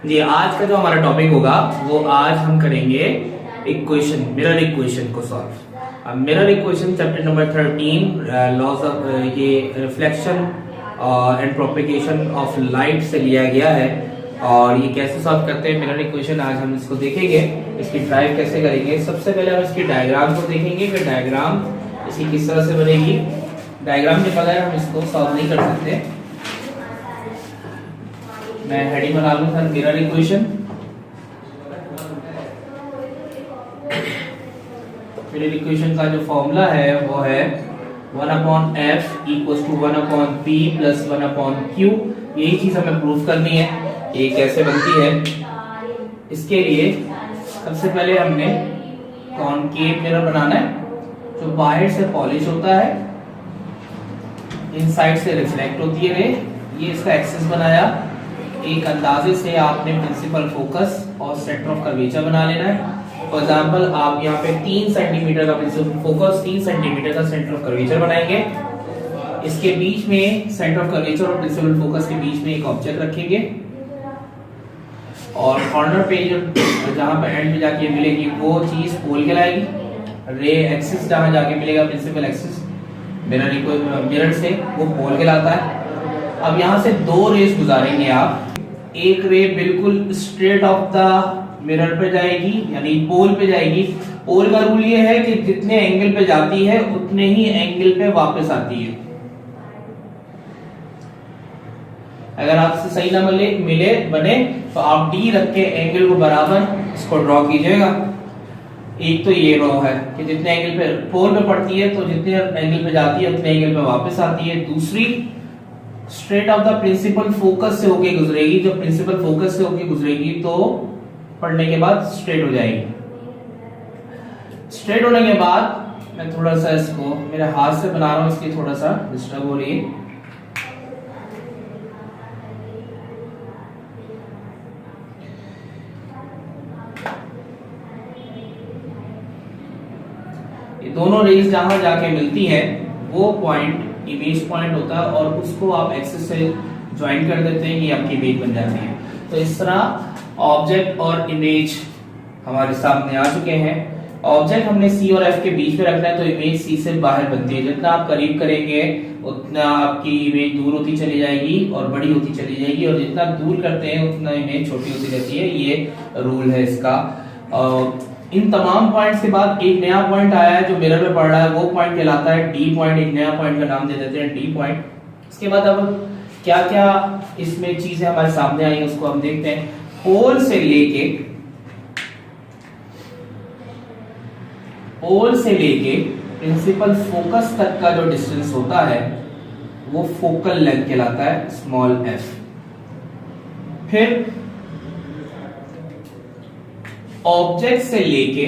जी, आज का जो हमारा टॉपिक होगा वो आज हम करेंगे इक्वेशन, मिरर इक्वेशन को सॉल्व। अब mirror equation chapter number 13 laws of ये reflection and propagation of light से लिया गया है और ये कैसे सॉल्व करते हैं मिरर इक्वेशन आज हम इसको देखेंगे। इसकी ड्राइव कैसे करेंगे, सबसे पहले हम इसकी डायग्राम को देखेंगे कि डायग्राम इसकी किस तरह से बनेगी। डायग्राम के बगैर हम इसको सॉल्व नहीं कर सकते। मैं हेडिंग बना लूं sir, mirror equation. Mirror equation का जो फॉर्मूला है वो है 1/f = 1/p + 1/q। यही चीज हमें प्रूफ करनी है। ये कैसे बनती है, इसके लिए सबसे पहले हमने कॉनकेव मिरर बनाना है जो बाहर से पॉलिश होता है, इनसाइड से रिफ्लेक्ट होती है रे। ये इसका एक्सिस बनाया। एक अंदाजे से आपने प्रिंसिपल फोकस और सेंटर ऑफ कर्वेचर बना लेना है। फॉर एग्जांपल आप यहाँ पे 3 सेंटीमीटर का प्रिंसिपल फोकस, 3 सेंटीमीटर का सेंटर ऑफ कर्वेचर बनाएंगे। इसके बीच में सेंटर ऑफ कर्वेचर और प्रिंसिपल फोकस के बीच में एक ऑब्जेक्ट रखेंगे और कॉर्नर पे जो जहां पे एंड में जाके मिलेगी वो चीज पोल कहलाएगी। रे एक्सिस जहां जाके मिलेगा प्रिंसिपल एक्सिस मिरर से वो पोल कहलाता है। अब यहां से 2 रेस गुजारेंगे आप। एक रे बिल्कुल स्ट्रेट ऑफ द मिरर पे जाएगी यानी पोल पे जाएगी। पोल का रूल ये है कि जितने एंगल पे जाती है उतने ही एंगल पे वापस आती है। अगर आपसे सही ना मिले बने तो आप डी रख के एंगल को बराबर इसको ड्रॉ कीजिएगा। एक तो ये रो है कि जितने एंगल पे पोल पे पड़ती है तो जितने एंगल पे जाती है उतने एंगल पे वापस आती है। दूसरी straight of the principal focus से होके गुजरेगी। जब प्रिंसिपल फोकस से होके गुजरेगी तो पढ़ने के बाद स्ट्रेट हो जाएगी। स्ट्रेट होने के बाद मैं थोड़ा सा इसको मेरे हाथ से बना रहा हूं, इसलिए थोड़ा सा डिस्टर्ब हो रही है। ये दोनों रेज जहां जाके मिलती है वो पॉइंट इमेज पॉइंट होता है और उसको आप एक्सिस से ज्वाइन कर देते हैं, ये आपकी इमेज बन जाती है। तो इस तरह ऑब्जेक्ट और इमेज हमारे सामने आ चुके हैं। ऑब्जेक्ट हमने सी और एफ के बीच में रखना है तो इमेज सी से बाहर बनती है। जितना आप करीब करेंगे उतना आपकी इमेज दूर होती चली जाएगी और बड़ी होती चली जाएगी और जितना दूर करते हैं उतना इमेज छोटी होती रहती है। ये रूल है इसका। इन तमाम पॉइंट्स के बाद एक नया पॉइंट आया है जो मिरर में पड़ रहा है, वो पॉइंट कहलाता है डी पॉइंट। एक नया पॉइंट का नाम दे देते हैं डी पॉइंट। इसके बाद अब क्या क्या इसमें चीजें हमारे सामने आई उसको हम देखते हैं। पोल से लेके प्रिंसिपल फोकस तक का जो डिस्टेंस होता है वो फोकल लेंथ कहलाता है, स्मॉल एफ। फिर ऑब्जेक्ट से लेके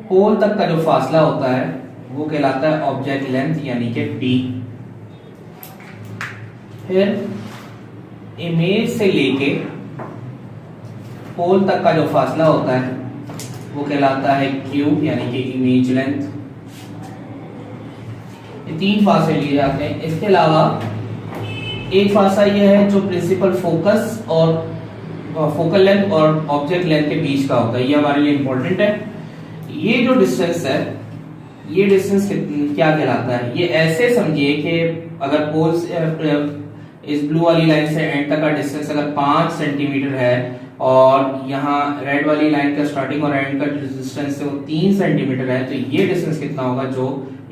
पोल तक का जो फासला होता है वो कहलाता है ऑब्जेक्ट लेंथ यानी कि बी। फिर इमेज से लेके पोल तक का जो फासला होता है वो कहलाता है क्यू यानी कि इमेज लेंथ। ये 3 फासले लिए जाते हैं। इसके अलावा एक फासला ये है जो प्रिंसिपल फोकस और फोकल लेंथ और ऑब्जेक्ट लेंथ के बीच का होता है। ये हमारे लिए इंपॉर्टेंट है। ये जो डिस्टेंस है, ये डिस्टेंस क्या कहलाता है, ये ऐसे समझिए कि अगर पोल से इस ब्लू वाली लाइन से एंड तक का डिस्टेंस अगर 5 सेंटीमीटर है और यहाँ रेड वाली लाइन का स्टार्टिंग और एंड का डिस्टेंस है वो 3 सेंटीमीटर है, तो ये डिस्टेंस कितना होगा जो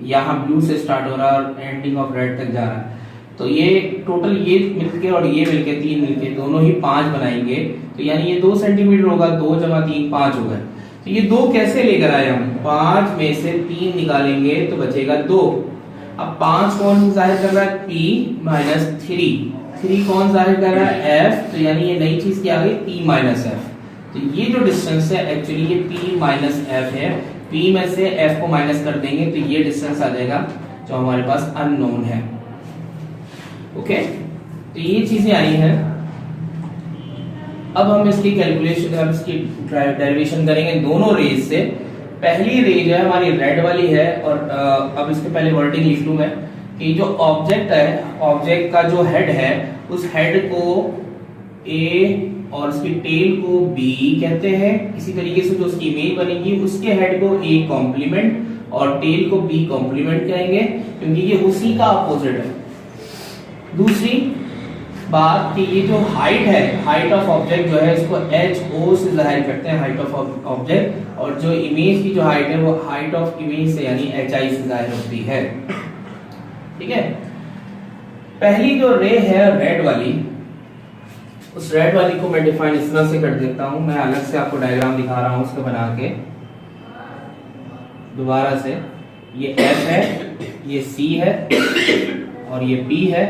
यहाँ ब्लू से स्टार्ट हो रहा है और एंडिंग ऑफ रेड तक जा रहा है। तो ये टोटल ये मिलके और ये मिलके 3 मिलके दोनों ही 5 बनाएंगे। तो यानी ये 2 सेंटीमीटर होगा। 2 + 3 5 होगा। तो ये 2 कैसे लेकर आए हम, 5 में से 3 निकालेंगे तो बचेगा 2। अब 5 कौन जाहिर कर रहा है, p - 3 कौन जाहिर कर रहा है, f। तो यानी ये नई चीज क्या आ गई, p - f। तो ये जो डिस्टेंस है एक्चुअली ये p - f है। p में से f को माइनस कर देंगे तो ये डिस्टेंस आ जाएगा जो हमारे पास अननोन है। ओके, तो ये चीजें आई हैं। अब हम इसकी कैलकुलेशन, हम इसकी डेरिवेशन करेंगे दोनों रेज से। पहली रेज है हमारी रेड वाली है और अब इसके पहले वर्डिंग लिख लूं मैं कि जो ऑब्जेक्ट है, ऑब्जेक्ट का जो हेड है, उस हेड को ए और उसकी टेल को बी कहते हैं। इसी तरीके से जो उसकी इमेज बनेगी उसके हेड को ए कॉम्प्लीमेंट और टेल को बी कॉम्प्लीमेंट कहेंगे, क्योंकि ये उसी का अपोजिट है। दूसरी बात कि ये जो हाइट है, हाइट ऑफ ऑब्जेक्ट जो है इसको एच ओ से जाहिर करते हैं, हाइट ऑफ ऑब्जेक्ट, और जो इमेज की जो हाइट है वो हाइट ऑफ इमेज से यानी एच आई से जाहिर होती है। ठीक है, पहली जो रे है रेड वाली, उस रेड वाली को मैं डिफाइन इस तरह से कर देता हूं। मैं अलग से आपको डायग्राम दिखा रहा हूं उसको बना के दोबारा से। ये F है, ये C है और ये P है,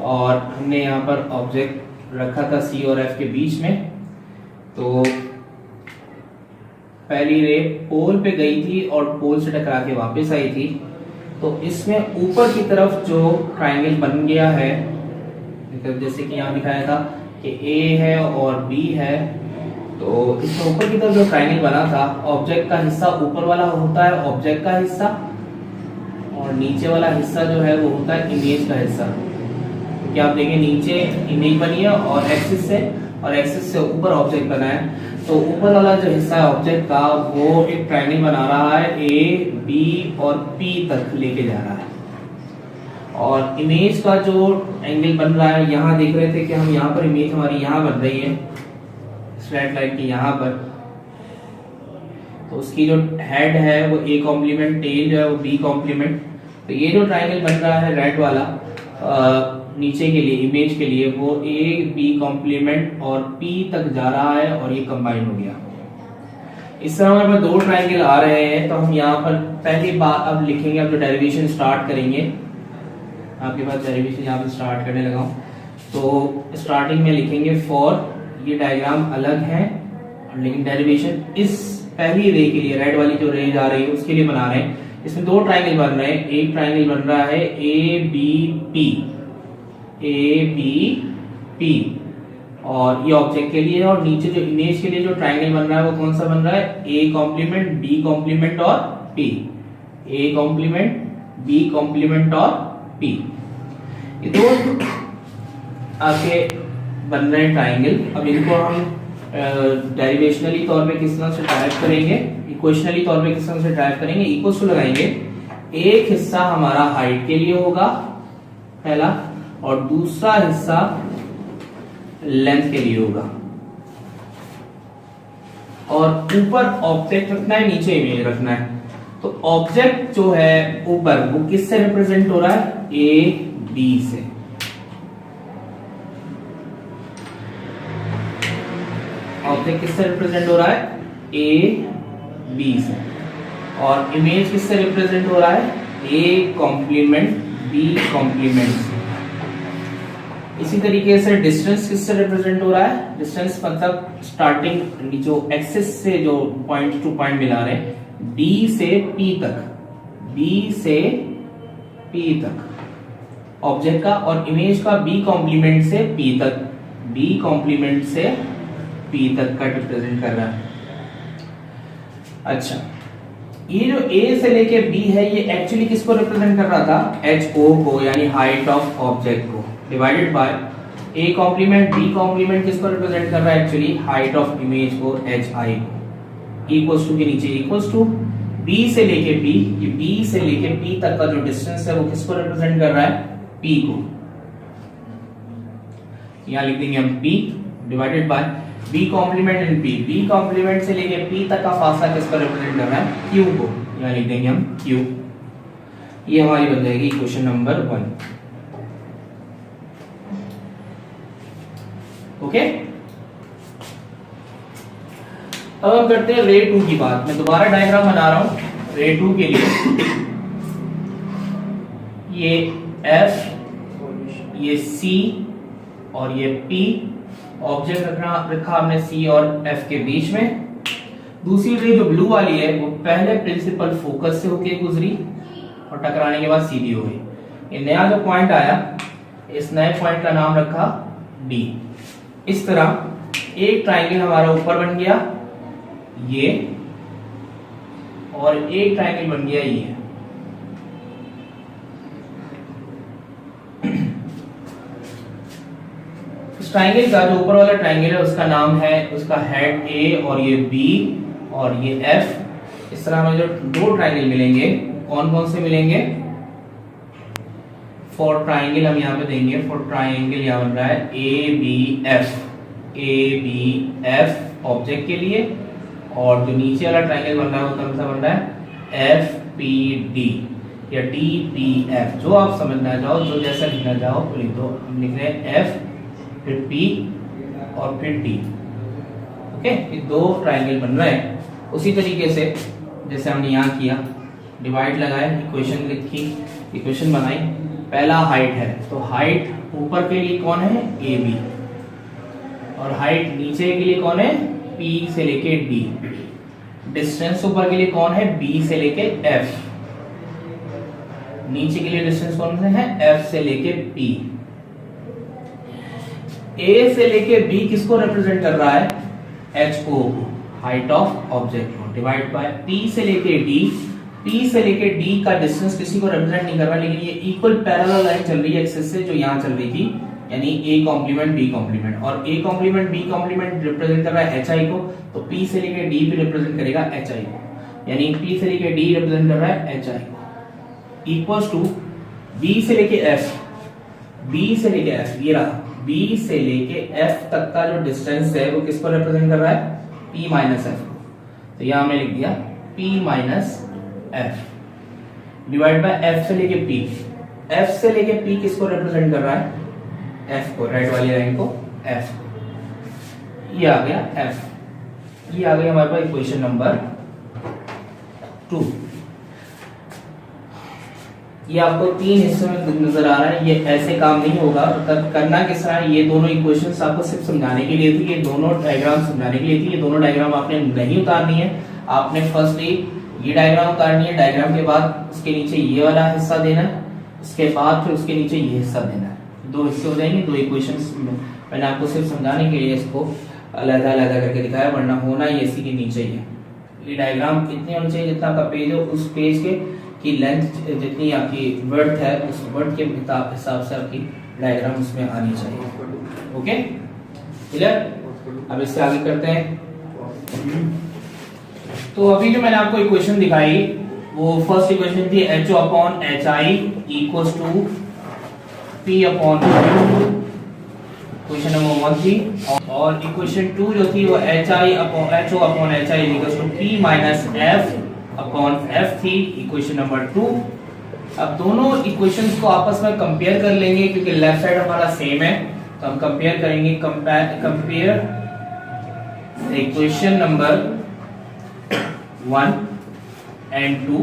और हमने यहाँ पर ऑब्जेक्ट रखा था C और F के बीच में। तो पहली रे पोल पे गई थी और पोल से टकरा के वापस आई थी। तो इसमें ऊपर की तरफ जो ट्राइंगल बन गया है, जैसे कि यहाँ दिखाया था कि A है और B है, तो इसमें ऊपर की तरफ जो ट्राइंगल बना था, ऑब्जेक्ट का हिस्सा ऊपर वाला होता है ऑब्जेक्ट का हिस्सा, और नीचे वाला हिस्सा जो है वो होता है इमेज का हिस्सा। क्योंकि आप देखें नीचे इमेज बनी है और एक्सिस से ऊपर ऑब्जेक्ट बना है, तो ऊपर वाला जो हिस्सा है ऑब्जेक्ट का वो एक ट्राइंगल बना रहा है, A, B और P तक लेके जा रहा है। और इमेज का जो एंगल बन रहा है, यहाँ देख रहे थे कि हम यहाँ पर इमेज हमारी यहाँ बन रही है स्ट्रेट लाइन की यहाँ पर, तो उसकी जो हेड है वो A कॉम्प्लीमेंट, टेल जो है वो B कॉम्प्लीमेंट। तो ये जो ट्राइंगल बन रहा है रेड वाला नीचे के लिए, इमेज के लिए, वो A B कॉम्प्लीमेंट और P तक जा रहा है और ये कंबाइन हो गया। इस तरह हमारे पास दो ट्राइंगल आ रहे हैं। तो हम यहाँ पर पहली बात अब लिखेंगे, अब जो डेरिवेशन स्टार्ट करेंगे, आपके पास डेरिवेशन यहाँ पर स्टार्ट करने लगा हूँ। तो स्टार्टिंग में लिखेंगे फॉर, ये डायग्राम अलग है लेकिन डेरिवेशन इस पहली रे के लिए, रेड वाली जो रे जा रही है उसके लिए बना रहे हैं। इसमें दो ट्राइंगल बन रहे हैं, एक ट्राइंगल बन रहा है ABP, ABP, और ये ऑब्जेक्ट के लिए है, और नीचे जो इमेज के लिए जो ट्राइंगल बन रहा है वो कौन सा बन रहा है, A कॉम्प्लीमेंट, B कॉम्प्लीमेंट और P, A complement, B complement और P। ये दो आपके बन रहे हैं ट्राइंगल। अब इनको हम डेरिवेशनली तौर पे किस तरह से टाइप करेंगे, इक्वेशनली तौर पे किस तरह से टाइप करेंगे, इक्वल्स टू लगाएंगे। एक हिस्सा हमारा हाइट के लिए होगा पहला, और दूसरा हिस्सा लेंथ के लिए होगा, और ऊपर ऑब्जेक्ट रखना है, नीचे इमेज रखना है। तो ऑब्जेक्ट जो है ऊपर वो किससे रिप्रेजेंट हो रहा है, AB से। ऑब्जेक्ट किससे रिप्रेजेंट हो रहा है, AB से, और इमेज किससे रिप्रेजेंट हो रहा है, A कॉम्प्लीमेंट B कॉम्प्लीमेंट से। इसी तरीके से डिस्टेंस किससे रिप्रेजेंट हो रहा है, डिस्टेंस मतलब स्टार्टिंग जो एक्सिस से जो पॉइंट टू पॉइंट मिला रहे हैं, D से P तक, B से P तक ऑब्जेक्ट का, और इमेज का B कॉम्प्लीमेंट से P तक, B कॉम्प्लीमेंट से P तक का रिप्रेजेंट कर रहा है। अच्छा, ये जो A से लेके B है ये एक्चुअली किसको रिप्रेजेंट कर रहा था, HO को, यानी हाइट ऑफ ऑब्जेक्ट को, divided by A complement B complement किसको रिप्रेजेंट कर रहा है, एक्चुअली हाइट ऑफ इमेज को, HI को। इक्वल्स टू के नीचे इक्वल्स टू B से लेके P, ये B से लेके P तक का जो डिस्टेंस है वो किसको रिप्रेजेंट कर रहा है, P को। यहां लिख देंगे हम P divided by B complement and P, B complement से लेके P तक का फासला किसको रिप्रेजेंट कर रहा है, Q को। यहां लिख देंगे हम Q। ये हमारी बन जाएगी क्वेश्चन नंबर 1। ओके, अब हम करते हैं रे 2 की बात। मैं दोबारा डायग्राम बना रहा हूं रे 2 के लिए। ये F, ये C और ये P, ऑब्जेक्ट रखा हमने C और F के बीच में। दूसरी रे जो ब्लू वाली है वो पहले प्रिंसिपल फोकस से होके गुजरी और टकराने के बाद सीधी हो गई। ये नया जो पॉइंट आया, इस नए पॉइंट का नाम रखा D। इस तरह एक ट्राइंगल हमारा ऊपर बन गया ये, और एक ट्राइंगल बन गया ये। ट्राइंगल का जो ऊपर वाला ट्राइंगल है उसका नाम है, उसका हेड ए और ये बी और ये एफ। इस तरह हमें जो दो ट्राइंगल मिलेंगे कौन कौन से मिलेंगे? फॉर ट्राइंगल हम यहाँ पे देंगे, फॉर ट्राइंगल यहाँ बन रहा है A B F, A B F object के लिए, और जो नीचे वाला ट्राइंगल बन रहा है वो कौन सा बन रहा है? एफ पी डी या डी पी एफ, जो आप समझना चाहो, जो जैसा लिखना चाहो तो लिख दो। हम लिख रहे हैं एफ फिर पी और फिर डी। ओके, ये दो ट्राइंगल बन रहे हैं। उसी तरीके से जैसे हमने यहाँ किया, डिवाइड लगाए, इक्वेशन लिखी, इक्वेशन बनाई। पहला हाइट है, तो हाइट ऊपर के लिए कौन है? ए बी, और हाइट नीचे के लिए कौन है? पी से लेके डी। डिस्टेंस ऊपर के लिए कौन है? बी से लेके एफ। नीचे के लिए डिस्टेंस कौन से है? एफ से लेके पी। ए से लेके बी किसको रिप्रेजेंट कर रहा है? H O, height of object को, डिवाइड बाय पी से लेके डी। पी से लेके डी का डिस्टेंस किसी को रिप्रेजेंट नहीं कर रहा, लेकिन ये इक्वल पैरेलल लाइन चल रही है एक्सिस से, जो यहाँ चल रही थी, यानी ए कॉम्प्लीमेंट बी कॉम्प्लीमेंट, और A complement B complement represent कर रहा है एच आई को, तो पी से लेके डी भी रिप्रेजेंट करेगा एच आई को, यानी पी से लेके डी रिप्रेजेंट कर रहा है एच आई को, इक्वल्स टू बी से लेके एफ, बी से लेके एफ, ये रहा, बी से लेके एफ तक का जो डिस्टेंस है वो किसको रिप्रेजेंट कर रहा है? पी माइनस एफ को। तो यहां हमने लिख दिया P minus F divide by F से लेके पी। एफ से लेके पी किसको रिप्रेजेंट कर रहा है? एफ को, राइट वाली लाइन को, एफ को। ये आ गया एफ, ये आ गया हमारे पास इक्वेशन नंबर 2। ये आपको 3 हिस्सों में नजर आ रहा है। ये ऐसे काम नहीं होगा, तब करना किस तरह? ये दोनों इक्वेशंस आपको सिर्फ समझाने के लिए थी, ये दोनों डायग्राम समझाने के लिए थी। ये दोनों डायग्राम आपने नहीं उतारनी है, आपने फर्स्ट ये डायग्राम उतारनी है, डायग्राम के बाद उसके नीचे ये वाला हिस्सा देना है, उसके बाद फिर उसके नीचे ये हिस्सा देना है। 2 हिस्से हो जाएंगे, 2 इक्वेशंस। मैंने आपको सिर्फ समझाने के लिए इसको अलग अलग करके दिखाया, वरना होना ये इसी के नीचे ही है। ये डायग्राम इतने होने चाहिए जितना आपका पेज हो, उस पेज के की लेंथ जितनी आपकी वर्थ है, उस वर्थ के हिसाब से आपकी डायग्राम उसमें आनी चाहिए। Okay, clear? अब इससे आगे करते हैं। तो अभी जो मैंने आपको इक्वेशन दिखाई, वो फर्स्ट इक्वेशन थी H O upon H I equals to P upon Q, equation number 1 थी। और इक्वेशन 2 जो थी वो H O upon H I equals to P minus F upon F थी, इक्वेशन नंबर 2। अब दोनों इक्वेशंस को आपस में कंपेयर कर लेंगे, क्योंकि लेफ्ट साइड हमारा सेम है, तो हम कंपेयर करेंगे। Compare equation number 1 and 2।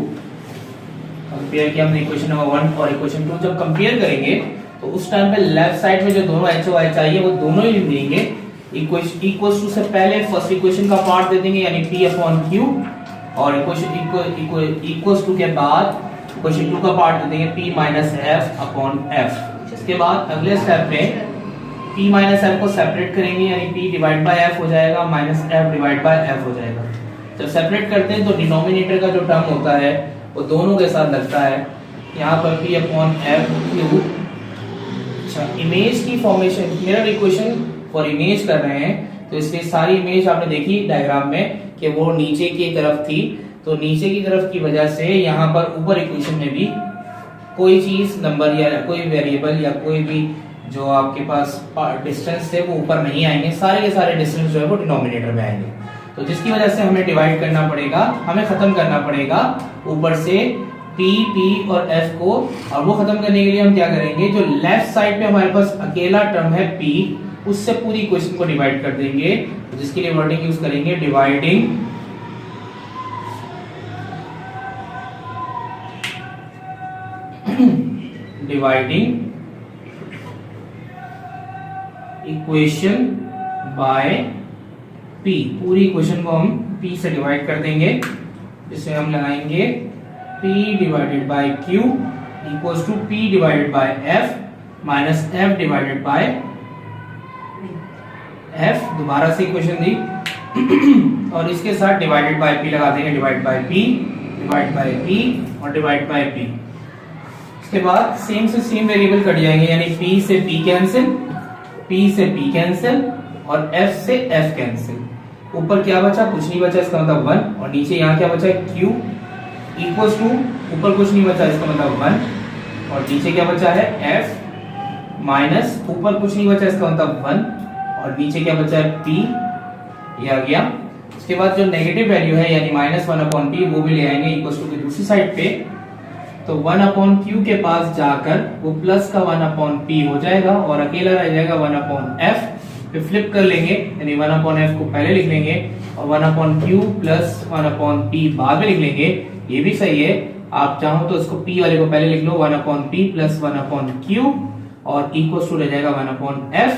Compare किया हमने इक्वेशन नंबर 1 और इक्वेशन 2। जब कंपेयर करेंगे तो उस टाइम पे लेफ्ट साइड में जो दोनों एच ओ एच आई है वो दोनों ही देंगे। इक्वल्स टू से पहले फर्स्ट इक्वेशन का पार्ट दे देंगे, यानी पी अपॉन क्यू, और इक्वल्स टू के बाद इक्वेशन 2 का पार्ट दे देंगे P minus F upon F. इसके बाद अगले स्टेप में पी माइनस एफ को सेपरेट करेंगे, यानी पी डिवाइड बाय एफ हो जाएगा, minus F divide by F हो जाएगा। जब सेपरेट करते हैं तो डिनोमिनेटर का जो टर्म होता है वो दोनों के साथ लगता है। यहाँ पर पी अपॉन एफ क्यू। अच्छा, इमेज की formation, mirror equation for image कर रहे हैं, तो इसलिए सारी इमेज आपने देखी डायग्राम में कि वो नीचे की तरफ थी, तो नीचे की तरफ की वजह से यहाँ पर ऊपर इक्वेशन में भी कोई चीज, नंबर या कोई वेरिएबल या कोई भी जो आपके पास डिस्टेंस थे वो ऊपर नहीं आएंगे, सारे के सारे डिस्टेंस जो है वो डिनोमिनेटर में आएंगे। तो जिसकी वजह से हमें डिवाइड करना पड़ेगा, हमें खत्म करना पड़ेगा ऊपर से पी, पी और एफ को। और वो खत्म करने के लिए हम क्या करेंगे, जो लेफ्ट साइड पे हमारे पास अकेला टर्म है पी, उससे पूरी इक्वेशन को डिवाइड कर देंगे, जिसके लिए वर्डिंग यूज करेंगे डिवाइडिंग इक्वेशन बाय पी। पूरी इक्वेशन को हम पी से डिवाइड कर देंगे, जिससे हम लगाएंगे P divided by Q equals to P divided by F minus F divided by F. दोबारा से इक्वेशन दी और इसके साथ डिवाइडेड बाय पी लगा देंगे, divide by P, divide by P और डिवाइड बाय पी। इसके बाद सेम से सेम वेरिएबल कट जाएंगे, यानी पी से पी कैंसिल P से P कैंसिल और F से F कैंसिल। ऊपर क्या बचा? कुछ नहीं बचा, इसका मतलब 1। और नीचे यहाँ क्या बचा है? Q इक्वल्स टू, ऊपर कुछ नहीं बचा, इसका मतलब 1। और नीचे क्या बचा है? F माइनस, ऊपर कुछ नहीं बचा, इसका मतलब 1। और नीचे क्या बचा है? P, ये आ गया। उसके बाद जो नेगेटिव वैल्यू है यानी -1/p वो भी ले आएंगे इक्वल्स टू की दूसरी साइड पे। तो 1/q के पास जाकर वो प्लस का 1/p हो जाएगा और अकेला रह जाएगा 1/f। फिर फ्लिप कर लेंगे यानी 1/f को पहले लिख लेंगे और 1/q प्लस 1/p बाद में लिख लेंगे। ये भी सही है, आप चाहो तो इसको p वाले को पहले लिख लो 1/p प्लस 1/q और इक्वल्स टू रह जाएगा 1/f।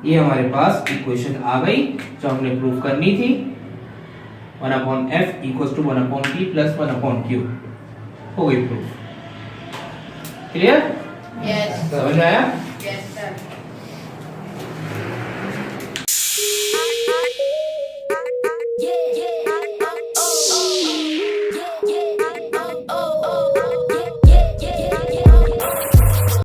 ये हमारे पास इक्वेशन आ गई जो हमने प्रूव करनी थी। 1/f equals to 1/p plus 1/q हो गई प्रूफ। क्लियर? यस समझ में आया? Yes sir.